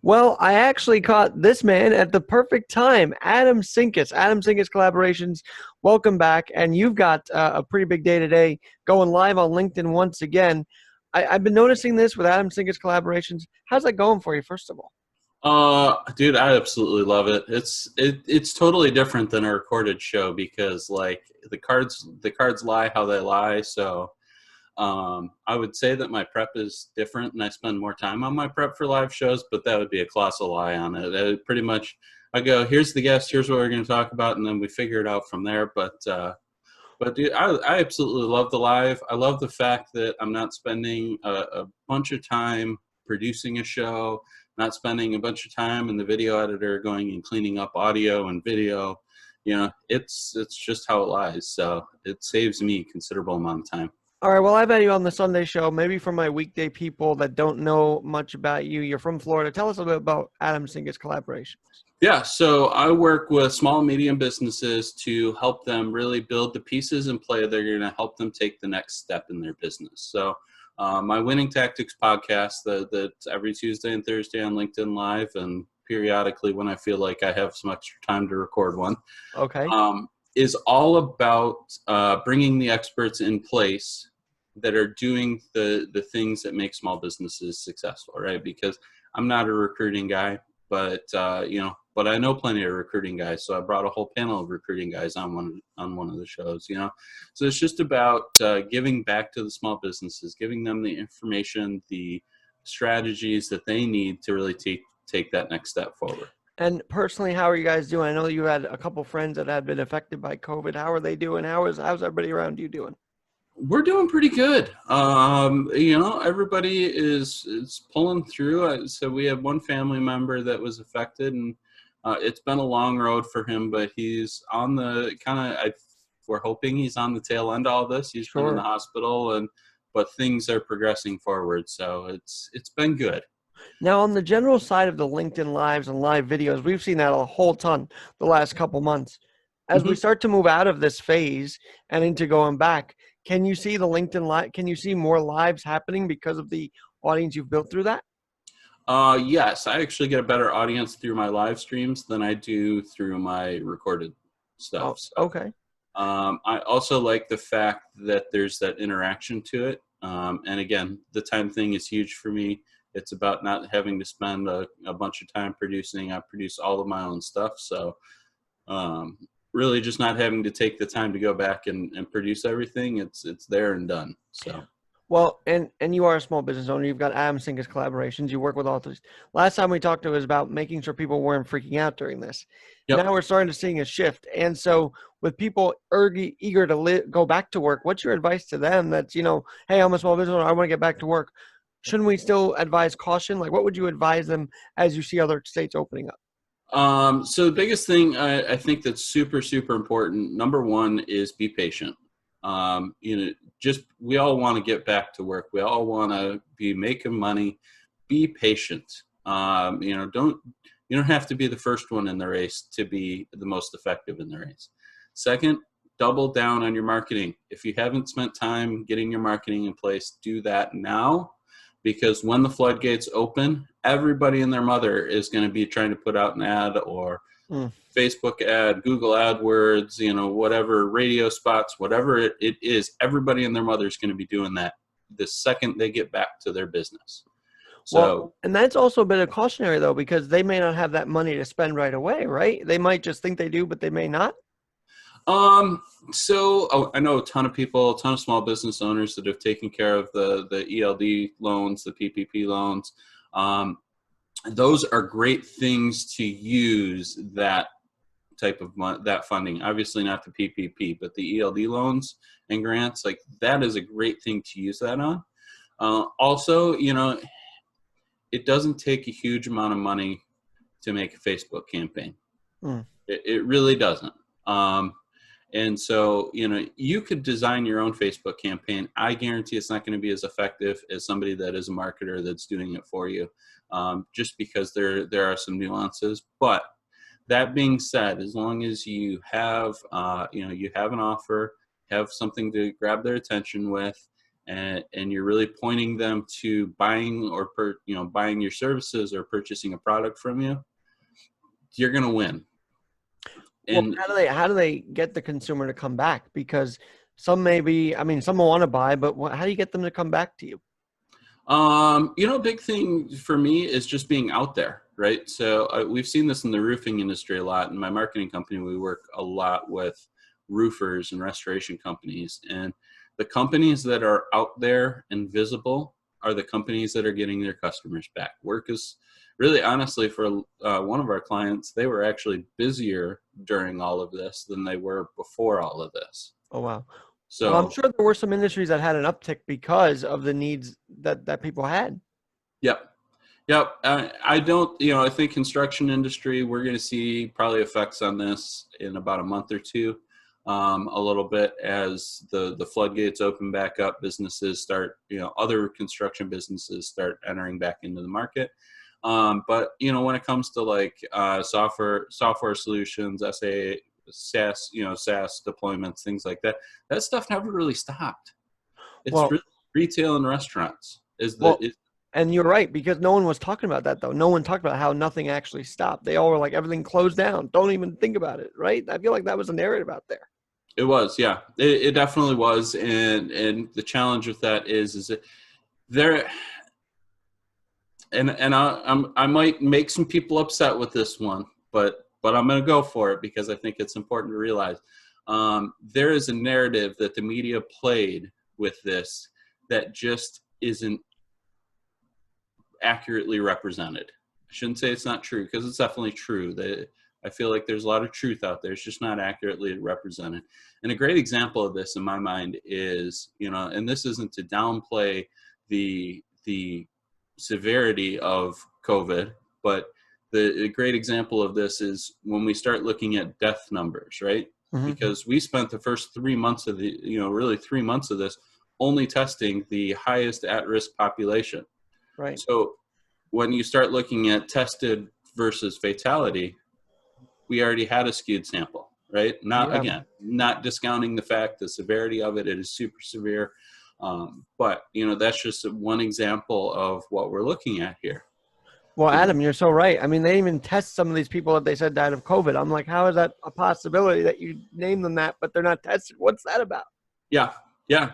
Well, I actually caught this man at the perfect time. Adam Sinkus, Adam Sinkus Collaborations. Welcome back. And you've got a pretty big day today going live on LinkedIn once again. I've been noticing this with Adam Sinkus Collaborations. How's that going for you, first of all? Dude, I absolutely love it. It's totally different than a recorded show because like the cards lie how they lie. So I would say that my prep is different and I spend more time on my prep for live shows, but that would be a colossal lie on it. Pretty much I go, here's the guest, here's what we're going to talk about, and then we figure it out from there. But dude, I absolutely love the live. I love the fact that I'm not spending a bunch of time producing a show, not spending a bunch of time in the video editor going and cleaning up audio and video. You know, it's just how it lies. So it saves me a considerable amount of time. All right, well, I've had you on the Sunday show. Maybe for my weekday people that don't know much about you, you're from Florida. Tell us a bit about Adam Sinkus Collaborations. Yeah, so I work with small and medium businesses to help them really build the pieces in play that are going to help them take the next step in their business. So my Winning Tactics podcast that's every Tuesday and Thursday on LinkedIn Live, and periodically when I feel like I have some extra time to record one, Okay. is all about bringing the experts in place that are doing the things that make small businesses successful, right? Because I'm not a recruiting guy, but but I know plenty of recruiting guys, so I brought a whole panel of recruiting guys on one of the shows. So it's just about giving back to the small businesses, giving them the information, the strategies that they need to really take that next step forward. And personally, how are you guys doing? I know you had a couple friends that had been affected by COVID. How are they doing? How's everybody around you doing? We're doing pretty good. Everybody is pulling through. So we have one family member that was affected, and it's been a long road for him, but he's on the we're hoping he's on the tail end of all this. He's been in the Sure. hospital, but things are progressing forward. So it's been good. Now, on the general side of the LinkedIn Lives and live videos, we've seen that a whole ton the last couple months. As we Mhm. start to move out of this phase and into going back, can you see the LinkedIn Live? Can you see more lives happening because of the audience you've built through that? Yes, I actually get a better audience through my live streams than I do through my recorded stuff. Oh, So okay. I also like the fact that there's that interaction to it. And again, the time thing is huge for me. It's about not having to spend a bunch of time producing. I produce all of my own stuff. So um, really just not having to take the time to go back and produce everything. It's there and done. So. Well, and you are a small business owner. You've got Adam Sinkus Collaborations. You work with authors. Last time we talked to was about making sure people weren't freaking out during this. Yep. Now we're starting to seeing a shift. And so with people eager to go back to work, what's your advice to them that's, hey, I'm a small business owner. I want to get back to work. Shouldn't we still advise caution? Like, what would you advise them as you see other states opening up? So the biggest thing I think that's super, super important, number one, is be patient. Just we all want to get back to work. We all want to be making money. Be patient. You don't have to be the first one in the race to be the most effective in the race. Second, double down on your marketing. If you haven't spent time getting your marketing in place, do that now, because when the floodgates open, everybody and their mother is going to be trying to put out an ad or Mm. Facebook ad, Google AdWords, whatever, radio spots, whatever it is, everybody and their mother is going to be doing that the second they get back to their business. Well, So, and that's also a bit of cautionary though, because they may not have that money to spend right away, right? They might just think they do, but they may not. I know a ton of people, a ton of small business owners that have taken care of the ELD loans, the PPP loans. Those are great things to use that type of that funding. Obviously not the PPP, but the ELD loans and grants, like that is a great thing to use that on. Also, it doesn't take a huge amount of money to make a Facebook campaign. Mm. It really doesn't. And so, you could design your own Facebook campaign. I guarantee it's not going to be as effective as somebody that is a marketer that's doing it for you, just because there are some nuances. But that being said, as long as you have, you have an offer, have something to grab their attention with, and you're really pointing them to buying or buying your services or purchasing a product from you, you're going to win. Well, And how do they get the consumer to come back? Because some maybe, I mean, some will want to buy, but how do you get them to come back to you? Big thing for me is just being out there, right? So we've seen this in the roofing industry a lot. In my marketing company, we work a lot with roofers and restoration companies. And the companies that are out there and visible are the companies that are getting their customers back. Work is really, honestly, for one of our clients, they were actually busier during all of this than they were before all of this. Oh, wow. Well, I'm So, sure there were some industries that had an uptick because of the needs that people had. yep. Yep. I don't, I think construction industry, we're going to see probably effects on this in about a month or two, a little bit as the floodgates open back up, businesses start, other construction businesses start entering back into the market. But, when it comes to like software solutions, SaaS, SaaS deployments, things like that, that stuff never really stopped. It's Well, really retail and restaurants well, and you're right, because no one was talking about that though. No one talked about how nothing actually stopped. They all were like, everything closed down. Don't even think about it, right? I feel like that was a narrative out there. It was, yeah, it definitely was, and the challenge with that is that there, I might make some people upset with this one, but I'm going to go for it because I think it's important to realize there is a narrative that the media played with this that just isn't accurately represented. I shouldn't say it's not true because it's definitely true. That I feel like there's a lot of truth out there. It's just not accurately represented. And a great example of this in my mind is, and this isn't to downplay the severity of COVID, but the great example of this is when we start looking at death numbers, right? Mm-hmm. Because we spent the first 3 months of really 3 months of this only testing the highest at-risk population. Right. So when you start looking at tested versus fatality, we already had a skewed sample, right? Not discounting the fact, the severity of it, it is super severe. But, that's just one example of what we're looking at here. Well, Adam, you're so right. I mean, they even test some of these people that they said died of COVID. I'm like, how is that a possibility that you name them that, but they're not tested? What's that about? Yeah. Yeah.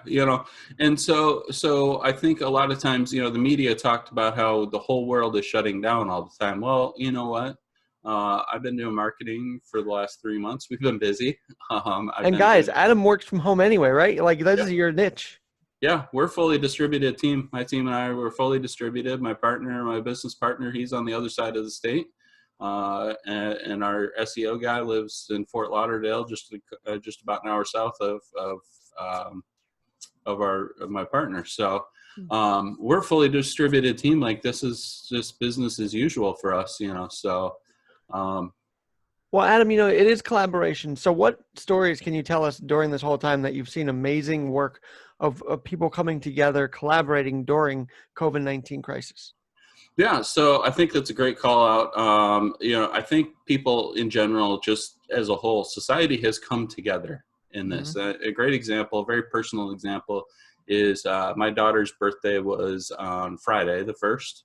And so I think a lot of times, the media talked about how the whole world is shutting down all the time. Well, you know what? I've been doing marketing for the last 3 months. We've been busy. And guys, Adam works from home anyway, right? Like, this is your niche. Yeah, we're fully distributed team. My team and I were fully distributed. My business partner, he's on the other side of the state. And our SEO guy lives in Fort Lauderdale, just about an hour south of my partner. So we're a fully distributed team. Like, this is just business as usual for us, so. Well, Adam, it is collaboration. So what stories can you tell us during this whole time that you've seen amazing work of people coming together, collaborating during COVID-19 crisis? Yeah, so I think that's a great call out. I think people in general, just as a whole, society has come together in this. Mm-hmm. A great example, a very personal example, is my daughter's birthday was on Friday, the 1st.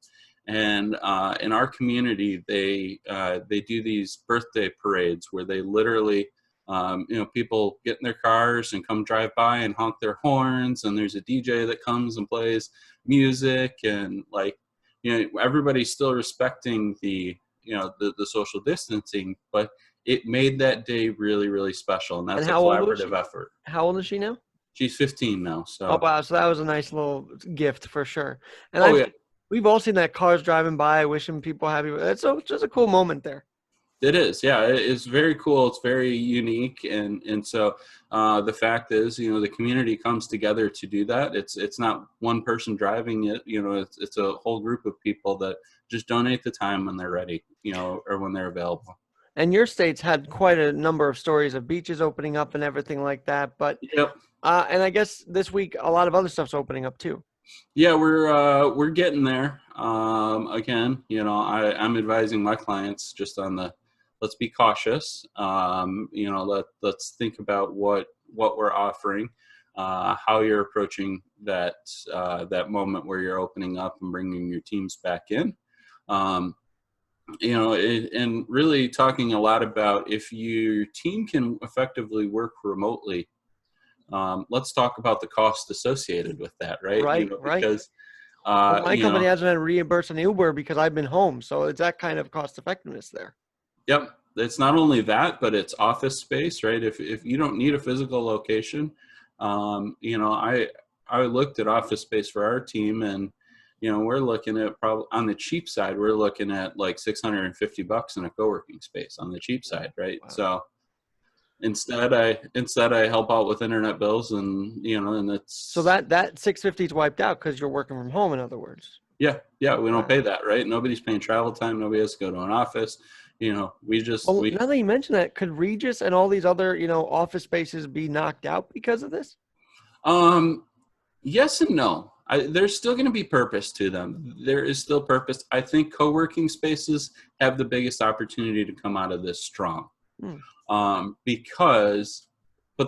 And in our community, they do these birthday parades where they literally, people get in their cars and come drive by and honk their horns, and there's a DJ that comes and plays music, and everybody's still respecting the social distancing, but it made that day really, really special, and that's a collaborative effort. How old is she now? She's 15 now. So. Oh wow, so that was a nice little gift for sure. And Yeah. We've all seen that, cars driving by, wishing people happy. It's just a cool moment there. It is, yeah. It's very cool. It's very unique, and so the fact is, the community comes together to do that. It's not one person driving it. It's a whole group of people that just donate the time when they're ready, or when they're available. And your state's had quite a number of stories of beaches opening up and everything like that. But yep. And I guess this week a lot of other stuff's opening up too. Yeah, we're getting there. Again, I'm advising my clients just on let's be cautious. Let's think about what we're offering. how you're approaching that moment where you're opening up and bringing your teams back in. And really talking a lot about if your team can effectively work remotely. Let's talk about the cost associated with that, right? Right, right. Because Well, my company hasn't been reimbursed an Uber because I've been home, so it's that kind of cost effectiveness there. Yep. It's not only that, but it's office space, right? If you don't need a physical location, I looked at office space for our team, and we're looking at probably on the cheap side, we're looking at like $650 in a co-working space on the cheap side, right? Wow. So instead I help out with internet bills, and it's So that 650 is wiped out because you're working from home, in other words. yeah, we Wow. don't pay that, right? Nobody's paying travel time. Nobody has to go to an office. Well, now that you mention that, could Regis and all these other, office spaces be knocked out because of this? Yes and no. There's still going to be purpose to them. There is still purpose. I think co-working spaces have the biggest opportunity to come out of this strong, but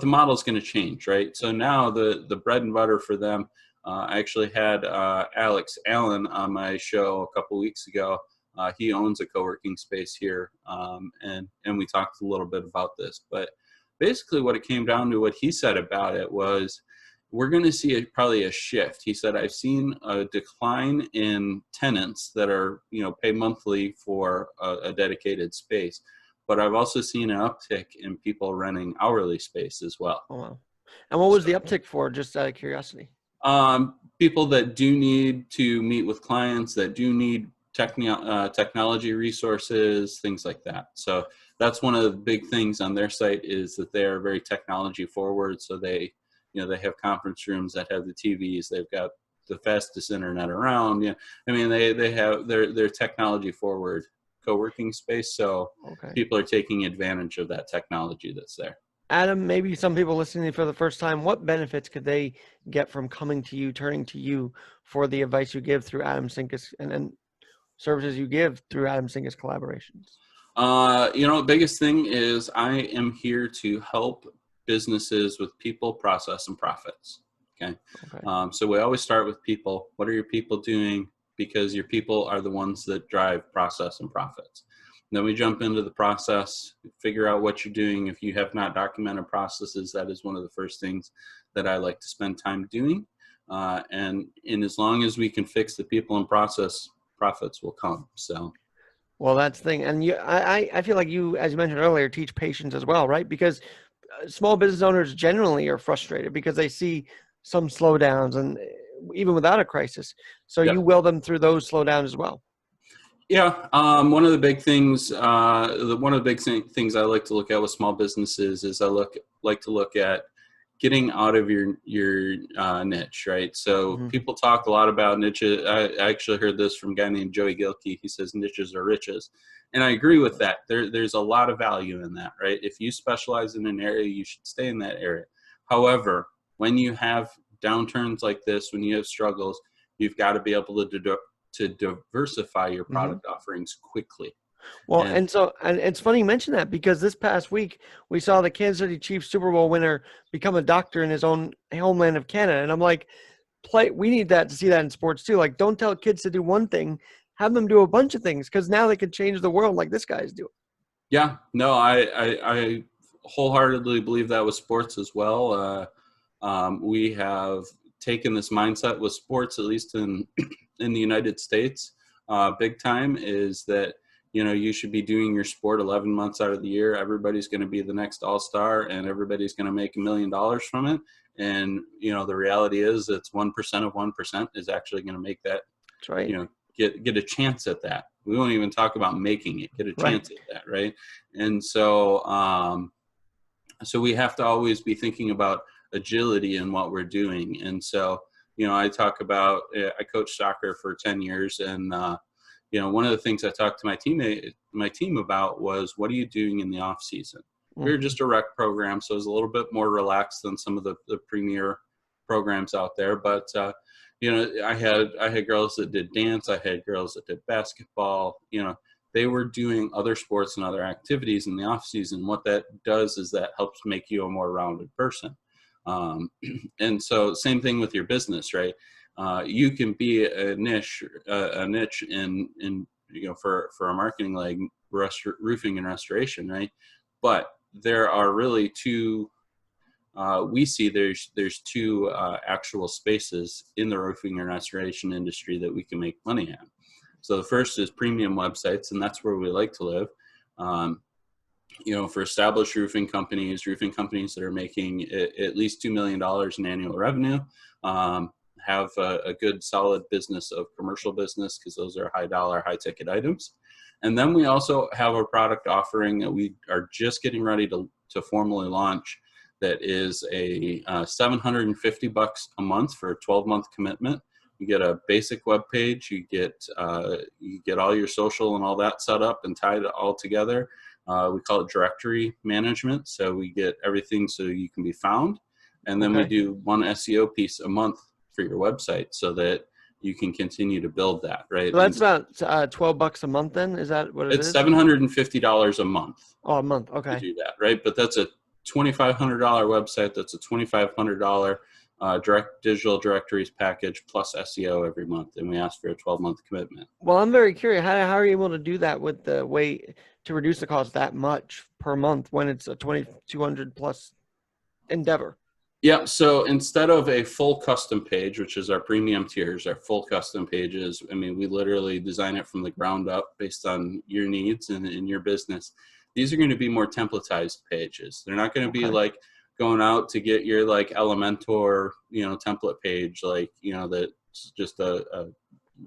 the model is going to change, right? So now the bread and butter for them. I actually had Alex Allen on my show a couple weeks ago. He owns a co-working space here, and we talked a little bit about this. But basically, what it came down to, what he said about it was, we're going to see probably a shift. He said, I've seen a decline in tenants that are, pay monthly for a dedicated space, but I've also seen an uptick in people renting hourly space as well. Oh, wow. And what was the uptick for, just out of curiosity? People that do need to meet with clients, that do need technology resources, things like that. So that's one of the big things on their site, is that they are very technology forward. So they have conference rooms that have the TVs. They've got the fastest internet around. They have their technology forward co-working space. So people are taking advantage of that technology that's there. Adam, maybe some people listening for the first time, what benefits could they get from coming to you, turning to you for the advice you give through Adam Sinkus and services you give through Adam Sinkus collaborations? Biggest thing is I am here to help businesses with people, process, and profits. Okay. So we always start with people. What are your people doing? Because your people are the ones that drive process and profits. And then we jump into the process, figure out what you're doing. If you have not documented processes, that is one of the first things that I like to spend time doing. And as long as we can fix the people and process, profits will come. So. Well, that's the thing. And I feel like you, as you mentioned earlier, teach patience as well, right? Because small business owners generally are frustrated because they see some slowdowns, and even without a crisis. So you will them through those slowdowns as well. Yeah, one of the big things, things I like to look at with small businesses is I like to look at getting out of your niche, right? So people talk a lot about niches. I actually heard this from a guy named Joey Gilkey. He says niches are riches, and I agree with that. There's a lot of value in that, right? If you specialize in an area, you should stay in that area. However, when you have downturns like this, when you have struggles, you've got to be able to diversify your product offerings quickly. Well, and it's funny you mention that, because this past week we saw the Kansas City Chiefs Super Bowl winner become a doctor in his own homeland of Canada. And I'm like, we need that to see that in sports too. Like, don't tell kids to do one thing, have them do a bunch of things, because now they could change the world like this guy's doing. Yeah, no, I wholeheartedly believe that with sports as well. We have taken this mindset with sports, at least in the United States, big time, is that, you should be doing your sport 11 months out of the year. Everybody's going to be the next all-star, and everybody's going to make $1 million from it. And, the reality is it's 1% of 1% is actually going to make that. That's right. Get a chance at that. We won't even talk about making it, get a chance at that. Right. And so, so we have to always be thinking about agility in what we're doing. And so, I talk about, I coached soccer for 10 years, and, one of the things I talked to my team about was, what are you doing in the off season? We were just a rec program, so it was a little bit more relaxed than some of the premier programs out there. But, I had girls that did dance. I had girls that did basketball. They were doing other sports and other activities in the off season. What that does is that helps make you a more rounded person. And so same thing with your business, right? You can be a niche in for a marketing like roofing and restoration, right? But there are really two. We see there's two actual spaces in the roofing and restoration industry that we can make money at. So the first is premium websites, and that's where we like to live. Um, for established roofing companies that are making at least $2 million in annual revenue, have a good solid business of commercial business, because those are high dollar, high ticket items. And then we also have a product offering that we are just getting ready to formally launch, that is a $750 a month for a 12-month commitment. You get a basic web page, you get all your social and all that set up and tied all together. We call it directory management. So we get everything so you can be found. And then we do one SEO piece a month for your website so that you can continue to build that, right? So that's about $12 a month then? Is that what it is? It's $750 a month. Oh, a month. Okay. To do that, right? But that's a $2,500 website. That's a $2,500 direct digital directories package plus SEO every month, and we ask for a 12-month commitment. Well, I'm very curious. How are you able to do that with the way to reduce the cost that much per month when it's a 2,200 plus endeavor? Yeah, so instead of a full custom page, which is our premium tiers, our full custom pages, I mean, we literally design it from the ground up based on your needs and in your business. These are going to be more templatized pages. They're not going to be like going out to get your like Elementor, template page, like, that's just a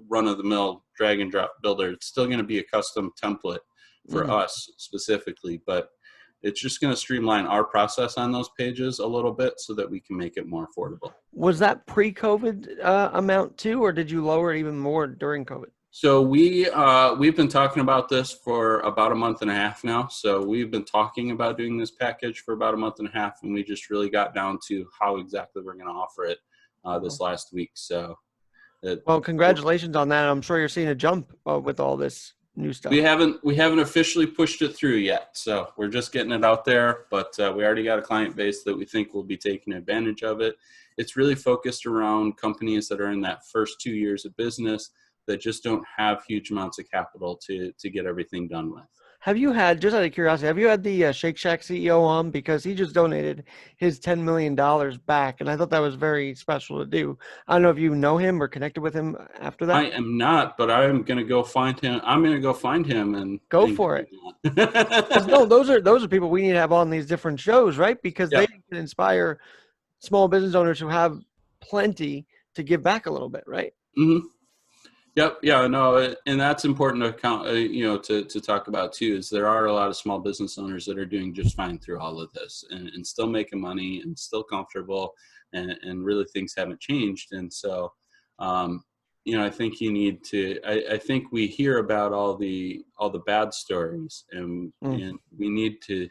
run-of-the-mill drag and drop builder. It's still going to be a custom template for us specifically, but it's just going to streamline our process on those pages a little bit so that we can make it more affordable. Was that pre-COVID amount too, or did you lower it even more during COVID? So we've been talking about this for about a month and a half now. So we've been talking about doing this package for about a month and a half, and we just really got down to how exactly we're going to offer it this last week. So, well, congratulations on that. I'm sure you're seeing a jump with all this new stuff. We haven't officially pushed it through yet, so we're just getting it out there. But we already got a client base that we think will be taking advantage of it. It's really focused around companies that are in that first 2 years of business that just don't have huge amounts of capital to get everything done with. Have you had, just out of curiosity, have you had the Shake Shack CEO on? Because he just donated his $10 million back, and I thought that was very special to do. I don't know if you know him or connected with him after that. I am not, but I'm going to go find him. I'm going to go find him and go for it. No, those are people we need to have on these different shows, right? Because they can inspire small business owners who have plenty to give back a little bit, right? Mm-hmm. Yep. Yeah. No. And that's important to count. To talk about too, is there are a lot of small business owners that are doing just fine through all of this and still making money and still comfortable, and really things haven't changed. And so, I think you need to. I think we hear about all the bad stories, and we need to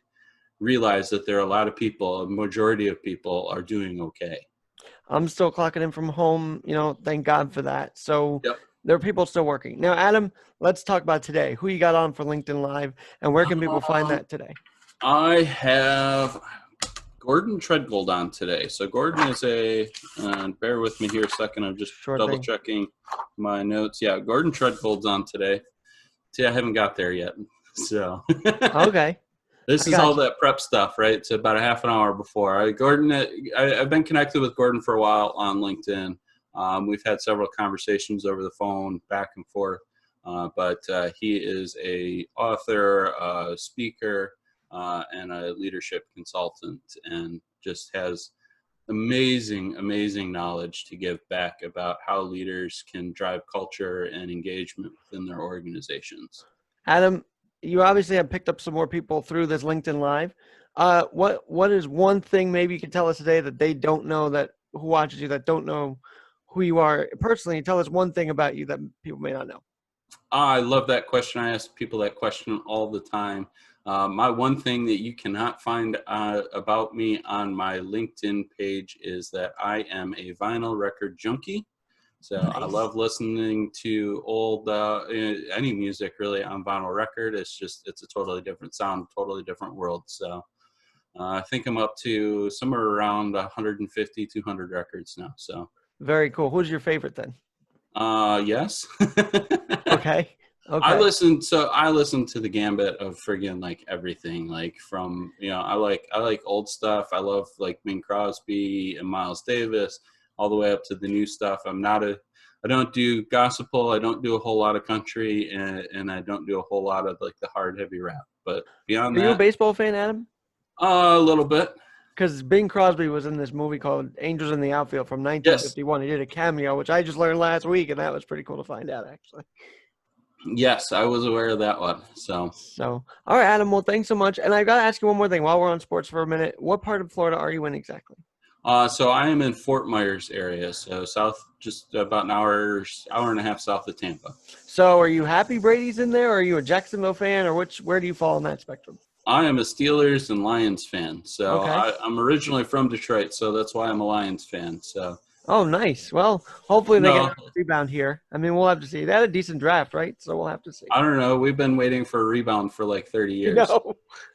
realize that there are a lot of people. A majority of people are doing okay. I'm still clocking in from home. Thank God for that. So. Yep. There are people still working. Now, Adam, let's talk about today. Who you got on for LinkedIn Live, and where can people find that today? I have Gordon Treadgold on today. So Gordon is bear with me here a second. I'm just double-checking my notes. Yeah, Gordon Treadgold's on today. See, I haven't got there yet. So okay. This is all that prep stuff, right? It's about a half an hour before. I've been connected with Gordon for a while on LinkedIn. We've had several conversations over the phone, back and forth, but he is a author, a speaker, and a leadership consultant, and just has amazing knowledge to give back about how leaders can drive culture and engagement within their organizations. Adam, you obviously have picked up some more people through this LinkedIn Live. What is one thing maybe you can tell us today that they don't know, that who watches you, that don't know who you are personally? Tell us one thing about you that people may not know. I love that question. I ask people that question all the time. My one thing that you cannot find about me on my LinkedIn page is that I am a vinyl record junkie. So nice. I love listening to old, any music really on vinyl record. It's a totally different sound, totally different world. So I think I'm up to somewhere around 150, 200 records now. So, Very cool. Who's your favorite then? yes. Okay. I Okay. listen. So I listen to the gambit of friggin' like everything. Like from I like old stuff. I love like Bing Crosby and Miles Davis, all the way up to the new stuff. I don't do gospel. I don't do a whole lot of country, and I don't do a whole lot of like the hard heavy rap. But beyond Are you a that, baseball fan, Adam? a little bit. Because Bing Crosby was in this movie called Angels in the Outfield from Yes, 1951. He did a cameo, which I just learned last week, and that was pretty cool to find out, actually. yes, I was aware of that one. So, So, all right, Adam. Well, thanks so much. And I got to ask you one more thing while we're on sports for a minute. What part of Florida are you in exactly? so I am in Fort Myers area, so south, just about an hour and a half south of Tampa. So, are you happy Brady's in there? Or are you a Jacksonville fan, or where do you fall on that spectrum? I am a Steelers and Lions fan. So Okay. I'm originally from Detroit, so that's why I'm a Lions fan. So Oh, nice. Well, hopefully they get no, a rebound here. I mean, we'll have to see. They had a decent draft, right? So we'll have to see. I don't know. We've been waiting for a rebound for like 30 I years. know.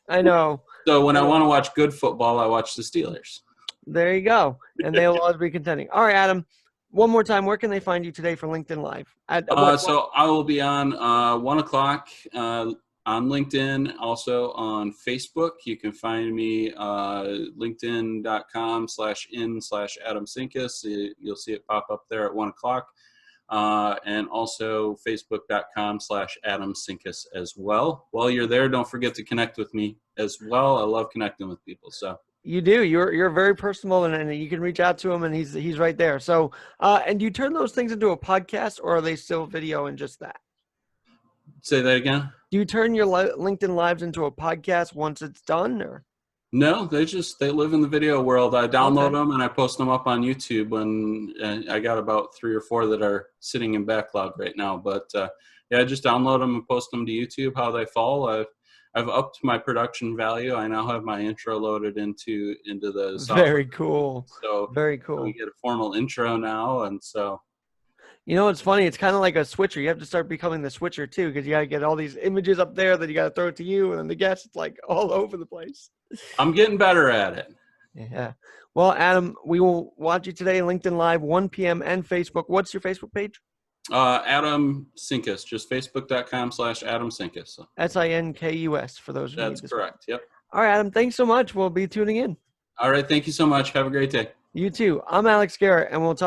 I know. So when I I know. want to watch good football, I watch the Steelers. There you go. And they'll always be contending. All right, Adam. One more time, where can they find you today for LinkedIn Live? At what? So I will be on 1 o'clock on LinkedIn, also on Facebook. You can find me linkedin.com/in/Adam Sinkus. You'll see it pop up there at 1 o'clock. And also facebook.com/Adam Sinkus as well. While you're there, don't forget to connect with me as well. I love connecting with people. So You do. You're very personal, and you can reach out to him, and he's right there. So, and do you turn those things into a podcast, or are they still video and just that? say that again. Do you turn your LinkedIn Lives into a podcast once it's done, or? No, they live in the video world. I download Okay. them and I post them up on YouTube. When I got about 3 or 4 that are sitting in backlog right now. But yeah, I just download them and post them to YouTube how they fall. I've upped my production value. I now have my intro loaded into the software. Very cool. So Very we cool. get a formal intro now, and so You know, it's funny. It's kind of like a switcher. You have to start becoming the switcher too, because you got to get all these images up there that you got to throw it to you, and then the guests. It's like all over the place. I'm getting better at it. Yeah. Well, Adam, we will watch you today, LinkedIn Live, 1 p.m. and Facebook. What's your Facebook page? Adam Sinkus, just facebook.com/Adam Sinkus. Sinkus for those who need That's this. correct. Yep. All right, Adam. Thanks so much. We'll be tuning in. All right. Thank you so much. Have a great day. You too. I'm Alex Garrett, and we'll talk.